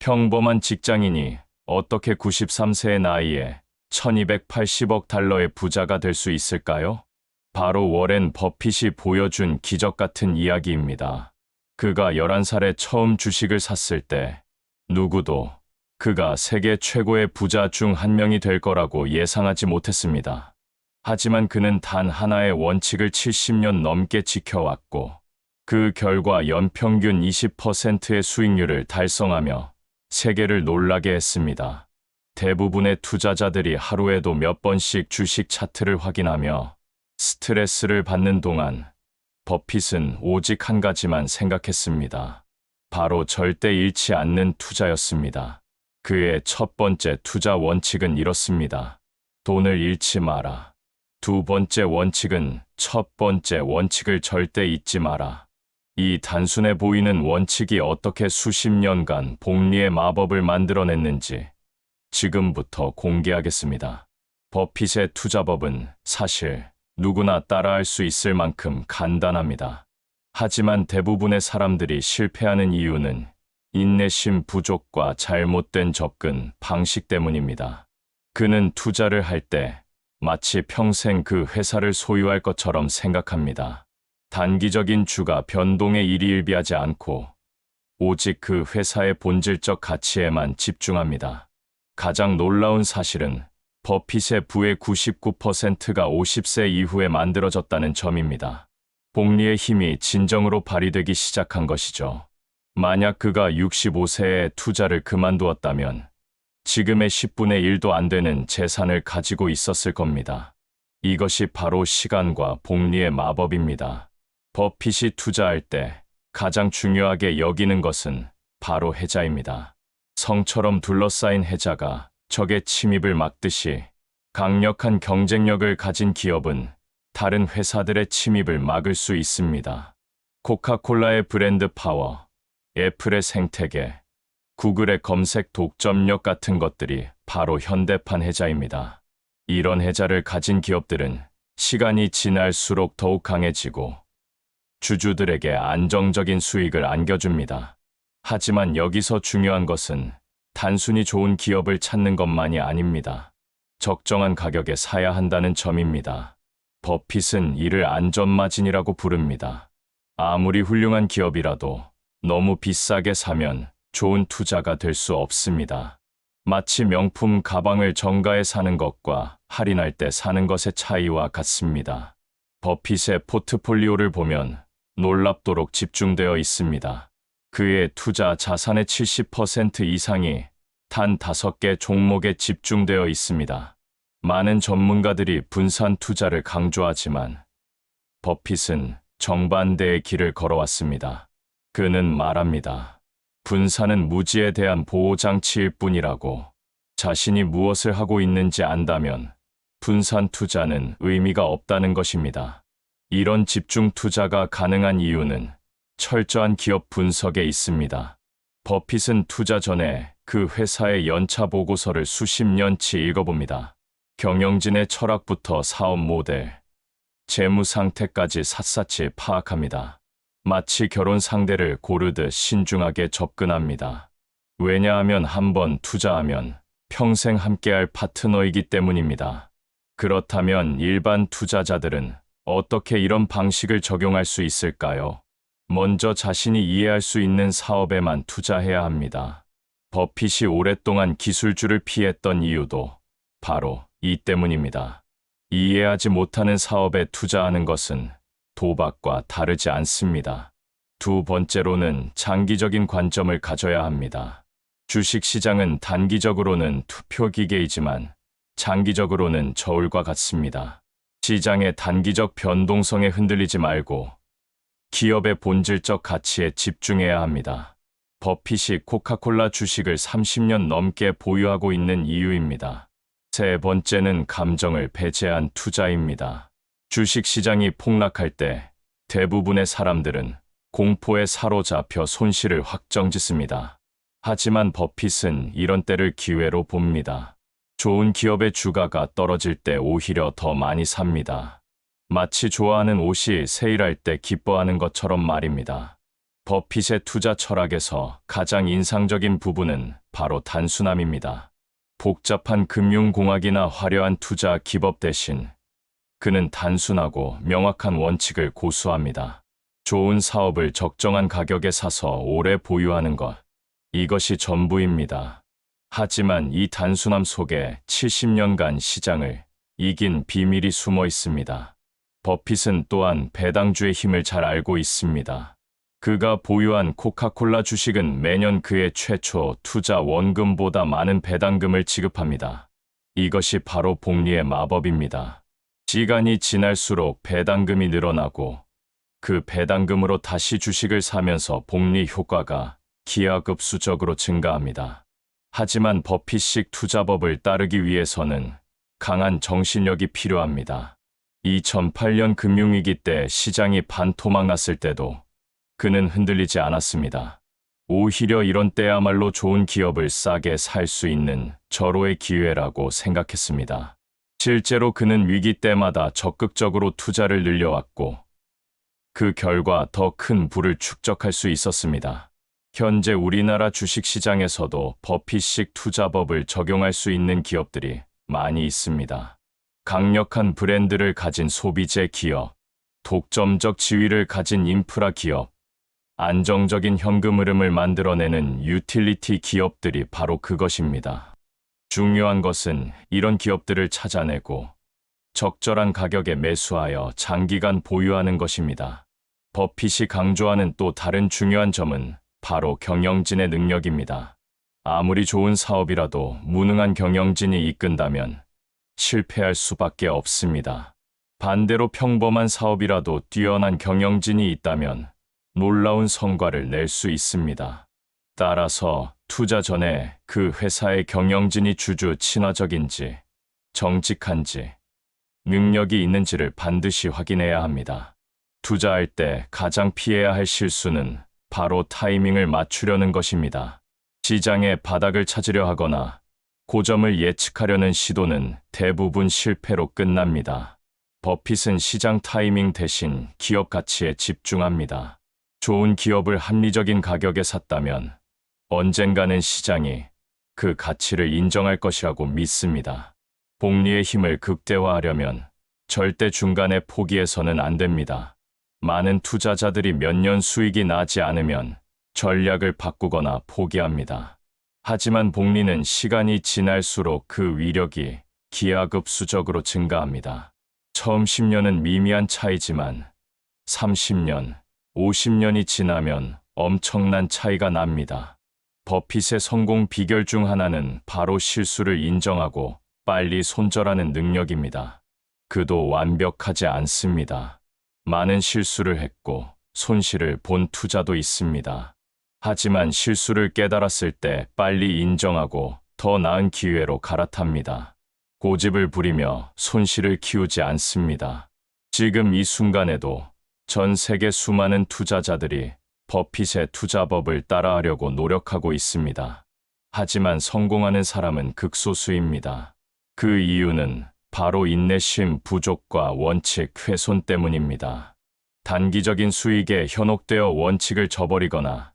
평범한 직장인이 어떻게 93세의 나이에 1280억 달러의 부자가 될 수 있을까요? 바로 워렌 버핏이 보여준 기적 같은 이야기입니다. 그가 11살에 처음 주식을 샀을 때 누구도 그가 세계 최고의 부자 중 한 명이 될 거라고 예상하지 못했습니다. 하지만 그는 단 하나의 원칙을 70년 넘게 지켜왔고 그 결과 연평균 20%의 수익률을 달성하며 세계를 놀라게 했습니다. 대부분의 투자자들이 하루에도 몇 번씩 주식 차트를 확인하며 스트레스를 받는 동안 버핏은 오직 한 가지만 생각했습니다. 바로 절대 잃지 않는 투자였습니다. 그의 첫 번째 투자 원칙은 이렇습니다. 돈을 잃지 마라. 두 번째 원칙은 첫 번째 원칙을 절대 잊지 마라. 이 단순해 보이는 원칙이 어떻게 수십 년간 복리의 마법을 만들어냈는지 지금부터 공개하겠습니다. 버핏의 투자법은 사실 누구나 따라할 수 있을 만큼 간단합니다. 하지만 대부분의 사람들이 실패하는 이유는 인내심 부족과 잘못된 접근 방식 때문입니다. 그는 투자를 할 때 마치 평생 그 회사를 소유할 것처럼 생각합니다. 단기적인 주가 변동에 일희일비하지 않고 오직 그 회사의 본질적 가치에만 집중합니다. 가장 놀라운 사실은 버핏의 부의 99%가 50세 이후에 만들어졌다는 점입니다. 복리의 힘이 진정으로 발휘되기 시작한 것이죠. 만약 그가 65세에 투자를 그만두었다면 지금의 10분의 1도 안 되는 재산을 가지고 있었을 겁니다. 이것이 바로 시간과 복리의 마법입니다. 버핏이 투자할 때 가장 중요하게 여기는 것은 바로 해자입니다. 성처럼 둘러싸인 해자가 적의 침입을 막듯이 강력한 경쟁력을 가진 기업은 다른 회사들의 침입을 막을 수 있습니다. 코카콜라의 브랜드 파워, 애플의 생태계, 구글의 검색 독점력 같은 것들이 바로 현대판 해자입니다. 이런 해자를 가진 기업들은 시간이 지날수록 더욱 강해지고 주주들에게 안정적인 수익을 안겨줍니다. 하지만 여기서 중요한 것은 단순히 좋은 기업을 찾는 것만이 아닙니다. 적정한 가격에 사야 한다는 점입니다. 버핏은 이를 안전마진이라고 부릅니다. 아무리 훌륭한 기업이라도 너무 비싸게 사면 좋은 투자가 될 수 없습니다. 마치 명품 가방을 정가에 사는 것과 할인할 때 사는 것의 차이와 같습니다. 버핏의 포트폴리오를 보면 놀랍도록 집중되어 있습니다. 그의 투자 자산의 70% 이상이 단 5개 종목에 집중되어 있습니다. 많은 전문가들이 분산 투자를 강조하지만 버핏은 정반대의 길을 걸어왔습니다. 그는 말합니다. 분산은 무지에 대한 보호장치일 뿐이라고. 자신이 무엇을 하고 있는지 안다면 분산 투자는 의미가 없다는 것입니다. 이런 집중 투자가 가능한 이유는 철저한 기업 분석에 있습니다. 버핏은 투자 전에 그 회사의 연차 보고서를 수십 년치 읽어봅니다. 경영진의 철학부터 사업 모델, 재무 상태까지 샅샅이 파악합니다. 마치 결혼 상대를 고르듯 신중하게 접근합니다. 왜냐하면 한번 투자하면 평생 함께할 파트너이기 때문입니다. 그렇다면 일반 투자자들은 어떻게 이런 방식을 적용할 수 있을까요? 먼저 자신이 이해할 수 있는 사업에만 투자해야 합니다. 버핏이 오랫동안 기술주를 피했던 이유도 바로 이 때문입니다. 이해하지 못하는 사업에 투자하는 것은 도박과 다르지 않습니다. 두 번째로는 장기적인 관점을 가져야 합니다. 주식시장은 단기적으로는 투표기계이지만 장기적으로는 저울과 같습니다. 시장의 단기적 변동성에 흔들리지 말고 기업의 본질적 가치에 집중해야 합니다. 버핏이 코카콜라 주식을 30년 넘게 보유하고 있는 이유입니다. 세 번째는 감정을 배제한 투자입니다. 주식시장이 폭락할 때 대부분의 사람들은 공포에 사로잡혀 손실을 확정짓습니다. 하지만 버핏은 이런 때를 기회로 봅니다. 좋은 기업의 주가가 떨어질 때 오히려 더 많이 삽니다. 마치 좋아하는 옷이 세일할 때 기뻐하는 것처럼 말입니다. 버핏의 투자 철학에서 가장 인상적인 부분은 바로 단순함입니다. 복잡한 금융공학이나 화려한 투자 기법 대신 그는 단순하고 명확한 원칙을 고수합니다. 좋은 사업을 적정한 가격에 사서 오래 보유하는 것. 이것이 전부입니다. 하지만 이 단순함 속에 70년간 시장을 이긴 비밀이 숨어 있습니다. 버핏은 또한 배당주의 힘을 잘 알고 있습니다. 그가 보유한 코카콜라 주식은 매년 그의 최초 투자 원금보다 많은 배당금을 지급합니다. 이것이 바로 복리의 마법입니다. 시간이 지날수록 배당금이 늘어나고 그 배당금으로 다시 주식을 사면서 복리 효과가 기하급수적으로 증가합니다. 하지만 버핏식 투자법을 따르기 위해서는 강한 정신력이 필요합니다. 2008년 금융위기 때 시장이 반토막 났을 때도 그는 흔들리지 않았습니다. 오히려 이런 때야말로 좋은 기업을 싸게 살 수 있는 절호의 기회라고 생각했습니다. 실제로 그는 위기 때마다 적극적으로 투자를 늘려왔고 그 결과 더 큰 부를 축적할 수 있었습니다. 현재 우리나라 주식시장에서도 버핏식 투자법을 적용할 수 있는 기업들이 많이 있습니다. 강력한 브랜드를 가진 소비재 기업, 독점적 지위를 가진 인프라 기업, 안정적인 현금 흐름을 만들어내는 유틸리티 기업들이 바로 그것입니다. 중요한 것은 이런 기업들을 찾아내고 적절한 가격에 매수하여 장기간 보유하는 것입니다. 버핏이 강조하는 또 다른 중요한 점은 바로 경영진의 능력입니다. 아무리 좋은 사업이라도 무능한 경영진이 이끈다면 실패할 수밖에 없습니다. 반대로 평범한 사업이라도 뛰어난 경영진이 있다면 놀라운 성과를 낼 수 있습니다. 따라서 투자 전에 그 회사의 경영진이 주주 친화적인지, 정직한지, 능력이 있는지를 반드시 확인해야 합니다. 투자할 때 가장 피해야 할 실수는 바로 타이밍을 맞추려는 것입니다. 시장의 바닥을 찾으려 하거나 고점을 예측하려는 시도는 대부분 실패로 끝납니다. 버핏은 시장 타이밍 대신 기업 가치에 집중합니다. 좋은 기업을 합리적인 가격에 샀다면 언젠가는 시장이 그 가치를 인정할 것이라고 믿습니다. 복리의 힘을 극대화하려면 절대 중간에 포기해서는 안 됩니다. 많은 투자자들이 몇 년 수익이 나지 않으면 전략을 바꾸거나 포기합니다. 하지만 복리는 시간이 지날수록 그 위력이 기하급수적으로 증가합니다. 처음 10년은 미미한 차이지만 30년, 50년이 지나면 엄청난 차이가 납니다. 버핏의 성공 비결 중 하나는 바로 실수를 인정하고 빨리 손절하는 능력입니다. 그도 완벽하지 않습니다. 많은 실수를 했고 손실을 본 투자도 있습니다. 하지만 실수를 깨달았을 때 빨리 인정하고 더 나은 기회로 갈아탑니다. 고집을 부리며 손실을 키우지 않습니다. 지금 이 순간에도 전 세계 수많은 투자자들이 버핏의 투자법을 따라하려고 노력하고 있습니다. 하지만 성공하는 사람은 극소수입니다. 그 이유는 바로 인내심 부족과 원칙 훼손 때문입니다. 단기적인 수익에 현혹되어 원칙을 저버리거나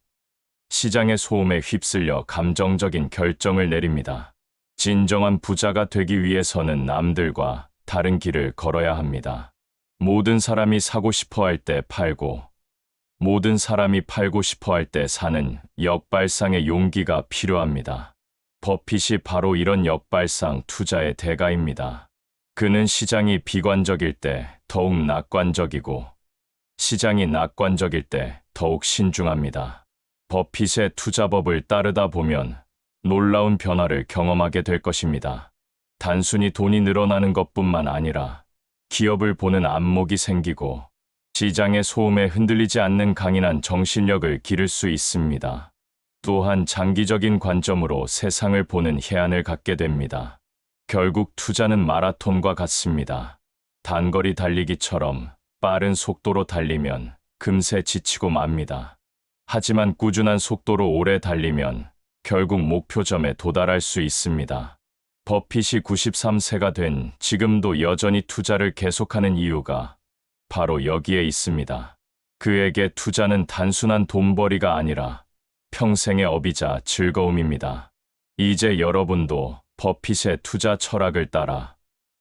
시장의 소음에 휩쓸려 감정적인 결정을 내립니다. 진정한 부자가 되기 위해서는 남들과 다른 길을 걸어야 합니다. 모든 사람이 사고 싶어 할 때 팔고, 모든 사람이 팔고 싶어 할 때 사는 역발상의 용기가 필요합니다. 버핏이 바로 이런 역발상 투자의 대가입니다. 그는 시장이 비관적일 때 더욱 낙관적이고, 시장이 낙관적일 때 더욱 신중합니다. 버핏의 투자법을 따르다 보면 놀라운 변화를 경험하게 될 것입니다. 단순히 돈이 늘어나는 것뿐만 아니라 기업을 보는 안목이 생기고 시장의 소음에 흔들리지 않는 강인한 정신력을 기를 수 있습니다. 또한 장기적인 관점으로 세상을 보는 해안을 갖게 됩니다. 결국 투자는 마라톤과 같습니다. 단거리 달리기처럼 빠른 속도로 달리면 금세 지치고 맙니다. 하지만 꾸준한 속도로 오래 달리면 결국 목표점에 도달할 수 있습니다. 버핏이 93세가 된 지금도 여전히 투자를 계속하는 이유가 바로 여기에 있습니다. 그에게 투자는 단순한 돈벌이가 아니라 평생의 업이자 즐거움입니다. 이제 여러분도 버핏의 투자 철학을 따라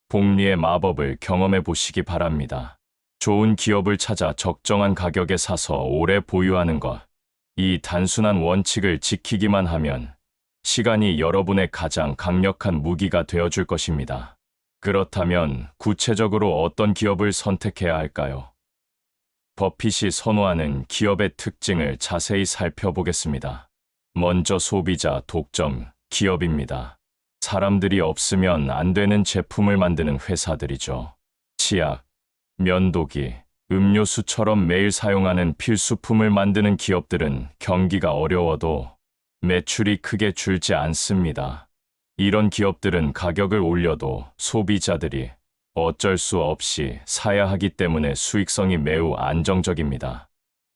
복리의 마법을 경험해 보시기 바랍니다. 좋은 기업을 찾아 적정한 가격에 사서 오래 보유하는 것. 이 단순한 원칙을 지키기만 하면 시간이 여러분의 가장 강력한 무기가 되어줄 것입니다. 그렇다면 구체적으로 어떤 기업을 선택해야 할까요? 버핏이 선호하는 기업의 특징을 자세히 살펴보겠습니다. 먼저 소비자 독점 기업입니다. 사람들이 없으면 안 되는 제품을 만드는 회사들이죠. 치약, 면도기, 음료수처럼 매일 사용하는 필수품을 만드는 기업들은 경기가 어려워도 매출이 크게 줄지 않습니다. 이런 기업들은 가격을 올려도 소비자들이 어쩔 수 없이 사야 하기 때문에 수익성이 매우 안정적입니다.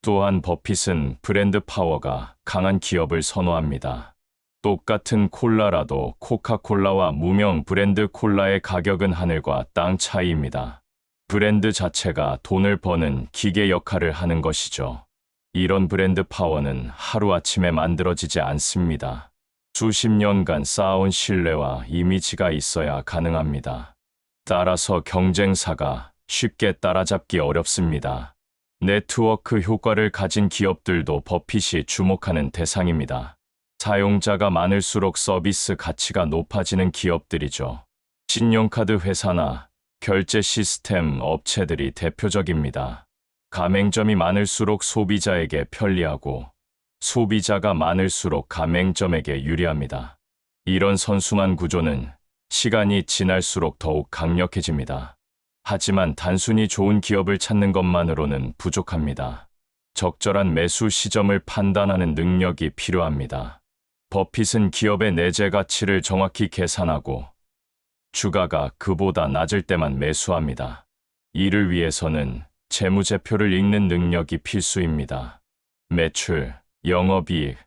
또한 버핏은 브랜드 파워가 강한 기업을 선호합니다. 똑같은 콜라라도 코카콜라와 무명 브랜드 콜라의 가격은 하늘과 땅 차이입니다. 브랜드 자체가 돈을 버는 기계 역할을 하는 것이죠. 이런 브랜드 파워는 하루아침에 만들어지지 않습니다. 수십 년간 쌓아온 신뢰와 이미지가 있어야 가능합니다. 따라서 경쟁사가 쉽게 따라잡기 어렵습니다. 네트워크 효과를 가진 기업들도 버핏이 주목하는 대상입니다. 사용자가 많을수록 서비스 가치가 높아지는 기업들이죠. 신용카드 회사나 결제 시스템 업체들이 대표적입니다. 가맹점이 많을수록 소비자에게 편리하고 소비자가 많을수록 가맹점에게 유리합니다. 이런 선순환 구조는 시간이 지날수록 더욱 강력해집니다. 하지만 단순히 좋은 기업을 찾는 것만으로는 부족합니다. 적절한 매수 시점을 판단하는 능력이 필요합니다. 버핏은 기업의 내재 가치를 정확히 계산하고 주가가 그보다 낮을 때만 매수합니다. 이를 위해서는 재무제표를 읽는 능력이 필수입니다. 매출, 영업이익,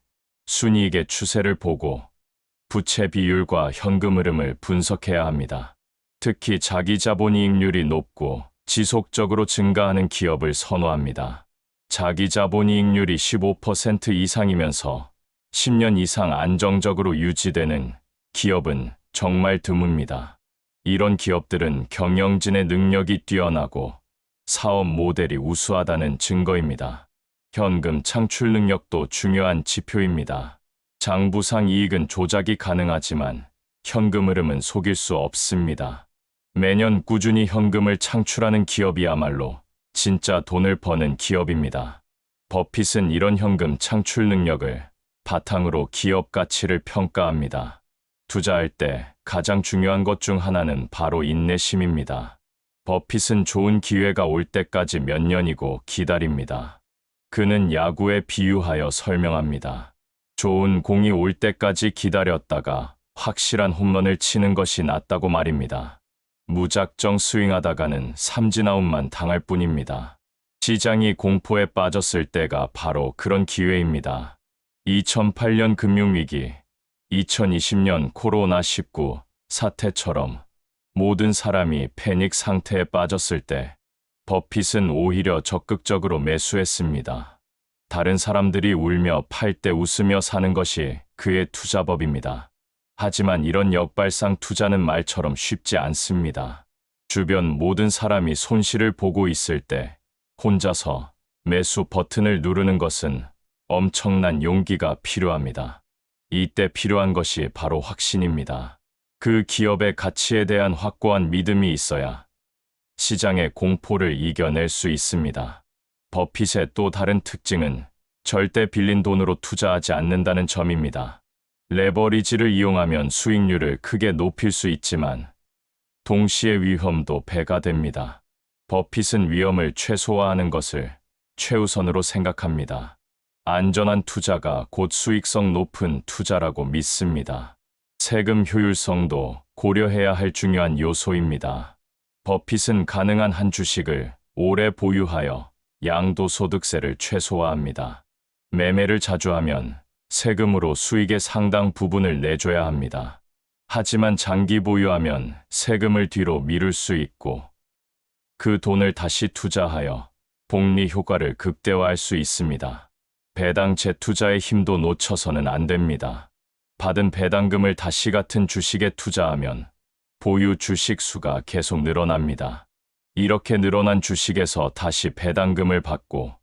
순이익의 추세를 보고 부채 비율과 현금 흐름을 분석해야 합니다. 특히 자기자본이익률이 높고 지속적으로 증가하는 기업을 선호합니다. 자기자본이익률이 15% 이상이면서 10년 이상 안정적으로 유지되는 기업은 정말 드뭅니다. 이런 기업들은 경영진의 능력이 뛰어나고 사업 모델이 우수하다는 증거입니다. 현금 창출 능력도 중요한 지표입니다. 장부상 이익은 조작이 가능하지만 현금 흐름은 속일 수 없습니다. 매년 꾸준히 현금을 창출하는 기업이야말로 진짜 돈을 버는 기업입니다. 버핏은 이런 현금 창출 능력을 바탕으로 기업 가치를 평가합니다. 투자할 때 가장 중요한 것 중 하나는 바로 인내심입니다. 버핏은 좋은 기회가 올 때까지 몇 년이고 기다립니다. 그는 야구에 비유하여 설명합니다. 좋은 공이 올 때까지 기다렸다가 확실한 홈런을 치는 것이 낫다고 말입니다. 무작정 스윙하다가는 삼진아웃만 당할 뿐입니다. 시장이 공포에 빠졌을 때가 바로 그런 기회입니다. 2008년 금융위기, 2020년 코로나19 사태처럼 모든 사람이 패닉 상태에 빠졌을 때 버핏은 오히려 적극적으로 매수했습니다. 다른 사람들이 울며 팔 때 웃으며 사는 것이 그의 투자법입니다. 하지만 이런 역발상 투자는 말처럼 쉽지 않습니다. 주변 모든 사람이 손실을 보고 있을 때 혼자서 매수 버튼을 누르는 것은 엄청난 용기가 필요합니다. 이때 필요한 것이 바로 확신입니다. 그 기업의 가치에 대한 확고한 믿음이 있어야 시장의 공포를 이겨낼 수 있습니다. 버핏의 또 다른 특징은 절대 빌린 돈으로 투자하지 않는다는 점입니다. 레버리지를 이용하면 수익률을 크게 높일 수 있지만 동시에 위험도 배가 됩니다. 버핏은 위험을 최소화하는 것을 최우선으로 생각합니다. 안전한 투자가 곧 수익성 높은 투자라고 믿습니다. 세금 효율성도 고려해야 할 중요한 요소입니다. 버핏은 가능한 한 주식을 오래 보유하여 양도소득세를 최소화합니다. 매매를 자주 하면 세금으로 수익의 상당 부분을 내줘야 합니다. 하지만 장기 보유하면 세금을 뒤로 미룰 수 있고 그 돈을 다시 투자하여 복리 효과를 극대화할 수 있습니다. 배당 재투자의 힘도 놓쳐서는 안 됩니다. 받은 배당금을 다시 같은 주식에 투자하면 보유 주식 수가 계속 늘어납니다. 이렇게 늘어난 주식에서 다시 배당금을 받고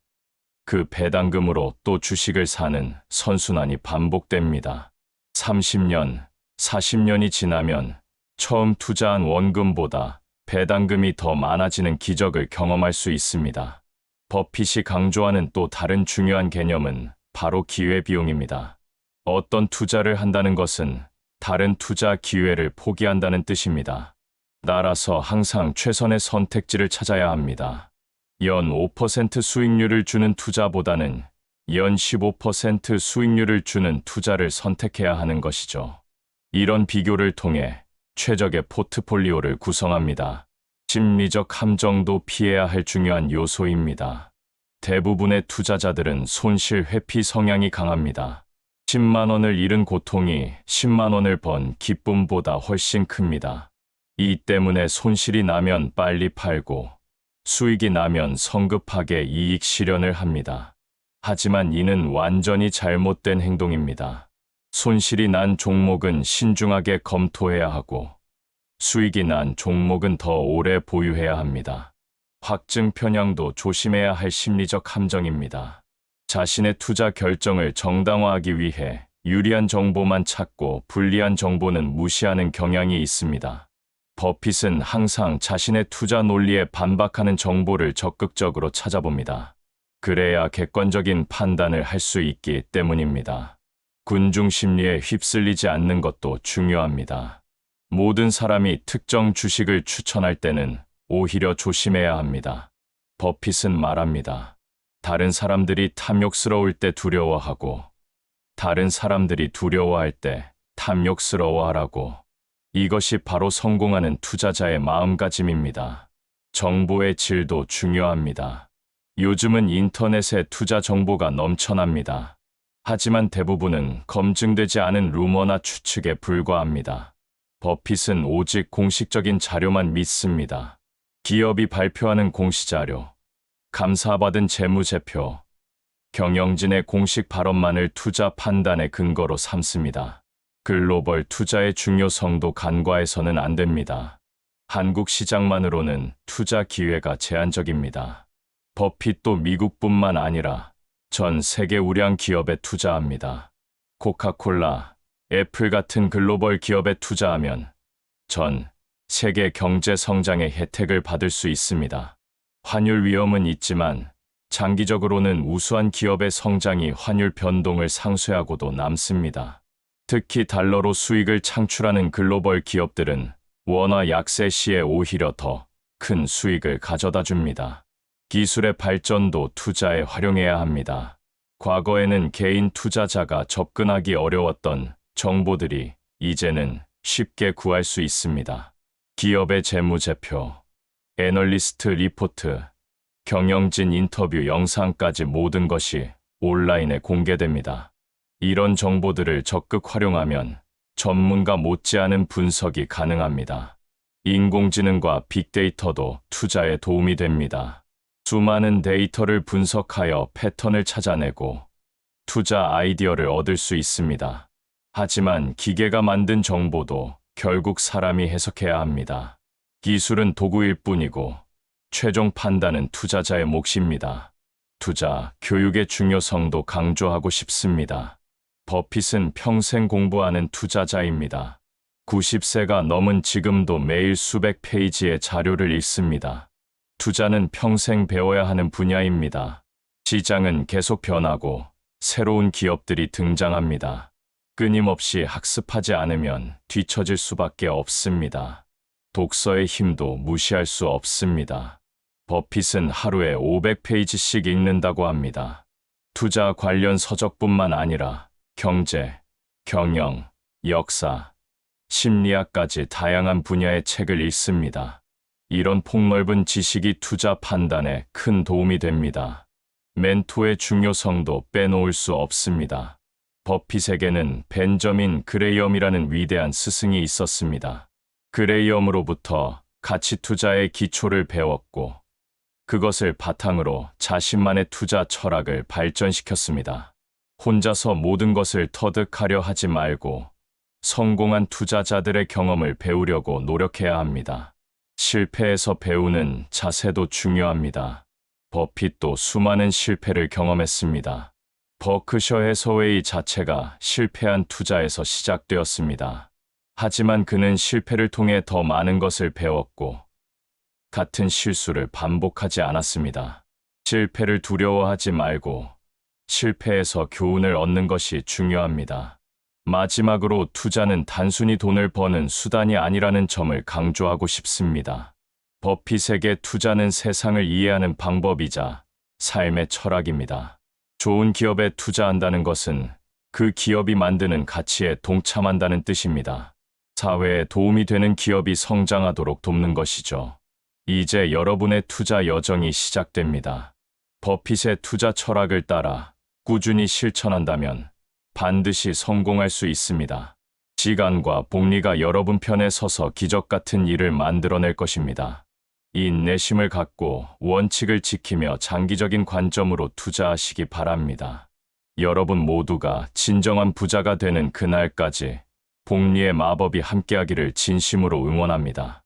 그 배당금으로 또 주식을 사는 선순환이 반복됩니다. 30년, 40년이 지나면 처음 투자한 원금보다 배당금이 더 많아지는 기적을 경험할 수 있습니다. 버핏이 강조하는 또 다른 중요한 개념은 바로 기회비용입니다. 어떤 투자를 한다는 것은 다른 투자 기회를 포기한다는 뜻입니다. 따라서 항상 최선의 선택지를 찾아야 합니다. 연 5% 수익률을 주는 투자보다는 연 15% 수익률을 주는 투자를 선택해야 하는 것이죠. 이런 비교를 통해 최적의 포트폴리오를 구성합니다. 심리적 함정도 피해야 할 중요한 요소입니다. 대부분의 투자자들은 손실 회피 성향이 강합니다. 10만 원을 잃은 고통이 10만 원을 번 기쁨보다 훨씬 큽니다. 이 때문에 손실이 나면 빨리 팔고 수익이 나면 성급하게 이익 실현을 합니다. 하지만 이는 완전히 잘못된 행동입니다. 손실이 난 종목은 신중하게 검토해야 하고 수익이 난 종목은 더 오래 보유해야 합니다. 확증 편향도 조심해야 할 심리적 함정입니다. 자신의 투자 결정을 정당화하기 위해 유리한 정보만 찾고 불리한 정보는 무시하는 경향이 있습니다. 버핏은 항상 자신의 투자 논리에 반박하는 정보를 적극적으로 찾아봅니다. 그래야 객관적인 판단을 할 수 있기 때문입니다. 군중 심리에 휩쓸리지 않는 것도 중요합니다. 모든 사람이 특정 주식을 추천할 때는 오히려 조심해야 합니다. 버핏은 말합니다. 다른 사람들이 탐욕스러울 때 두려워하고 다른 사람들이 두려워할 때 탐욕스러워하라고. 이것이 바로 성공하는 투자자의 마음가짐입니다. 정보의 질도 중요합니다. 요즘은 인터넷에 투자 정보가 넘쳐납니다. 하지만 대부분은 검증되지 않은 루머나 추측에 불과합니다. 버핏은 오직 공식적인 자료만 믿습니다. 기업이 발표하는 공시자료, 감사받은 재무제표, 경영진의 공식 발언만을 투자 판단의 근거로 삼습니다. 글로벌 투자의 중요성도 간과해서는 안 됩니다. 한국 시장만으로는 투자 기회가 제한적입니다. 버핏도 미국뿐만 아니라 전 세계 우량 기업에 투자합니다. 코카콜라, 애플 같은 글로벌 기업에 투자하면 전 세계 경제 성장의 혜택을 받을 수 있습니다. 환율 위험은 있지만 장기적으로는 우수한 기업의 성장이 환율 변동을 상쇄하고도 남습니다. 특히 달러로 수익을 창출하는 글로벌 기업들은 원화 약세 시에 오히려 더 큰 수익을 가져다 줍니다. 기술의 발전도 투자에 활용해야 합니다. 과거에는 개인 투자자가 접근하기 어려웠던 정보들이 이제는 쉽게 구할 수 있습니다. 기업의 재무제표, 애널리스트 리포트, 경영진 인터뷰 영상까지 모든 것이 온라인에 공개됩니다. 이런 정보들을 적극 활용하면 전문가 못지않은 분석이 가능합니다. 인공지능과 빅데이터도 투자에 도움이 됩니다. 수많은 데이터를 분석하여 패턴을 찾아내고 투자 아이디어를 얻을 수 있습니다. 하지만 기계가 만든 정보도 결국 사람이 해석해야 합니다. 기술은 도구일 뿐이고 최종 판단은 투자자의 몫입니다. 투자, 교육의 중요성도 강조하고 싶습니다. 버핏은 평생 공부하는 투자자입니다. 90세가 넘은 지금도 매일 수백 페이지의 자료를 읽습니다. 투자는 평생 배워야 하는 분야입니다. 시장은 계속 변하고 새로운 기업들이 등장합니다. 끊임없이 학습하지 않으면 뒤처질 수밖에 없습니다. 독서의 힘도 무시할 수 없습니다. 버핏은 하루에 500페이지씩 읽는다고 합니다. 투자 관련 서적뿐만 아니라 경제, 경영, 역사, 심리학까지 다양한 분야의 책을 읽습니다. 이런 폭넓은 지식이 투자 판단에 큰 도움이 됩니다. 멘토의 중요성도 빼놓을 수 없습니다. 버핏에게는 벤저민 그레이엄이라는 위대한 스승이 있었습니다. 그레이엄으로부터 가치 투자의 기초를 배웠고 그것을 바탕으로 자신만의 투자 철학을 발전시켰습니다. 혼자서 모든 것을 터득하려 하지 말고 성공한 투자자들의 경험을 배우려고 노력해야 합니다. 실패에서 배우는 자세도 중요합니다. 버핏도 수많은 실패를 경험했습니다. 버크셔 해서웨이 자체가 실패한 투자에서 시작되었습니다. 하지만 그는 실패를 통해 더 많은 것을 배웠고 같은 실수를 반복하지 않았습니다. 실패를 두려워하지 말고 실패에서 교훈을 얻는 것이 중요합니다. 마지막으로 투자는 단순히 돈을 버는 수단이 아니라는 점을 강조하고 싶습니다. 버핏에게 투자는 세상을 이해하는 방법이자 삶의 철학입니다. 좋은 기업에 투자한다는 것은 그 기업이 만드는 가치에 동참한다는 뜻입니다. 사회에 도움이 되는 기업이 성장하도록 돕는 것이죠. 이제 여러분의 투자 여정이 시작됩니다. 버핏의 투자 철학을 따라 꾸준히 실천한다면 반드시 성공할 수 있습니다. 시간과 복리가 여러분 편에 서서 기적 같은 일을 만들어낼 것입니다. 인내심을 갖고 원칙을 지키며 장기적인 관점으로 투자하시기 바랍니다. 여러분 모두가 진정한 부자가 되는 그날까지 복리의 마법이 함께하기를 진심으로 응원합니다.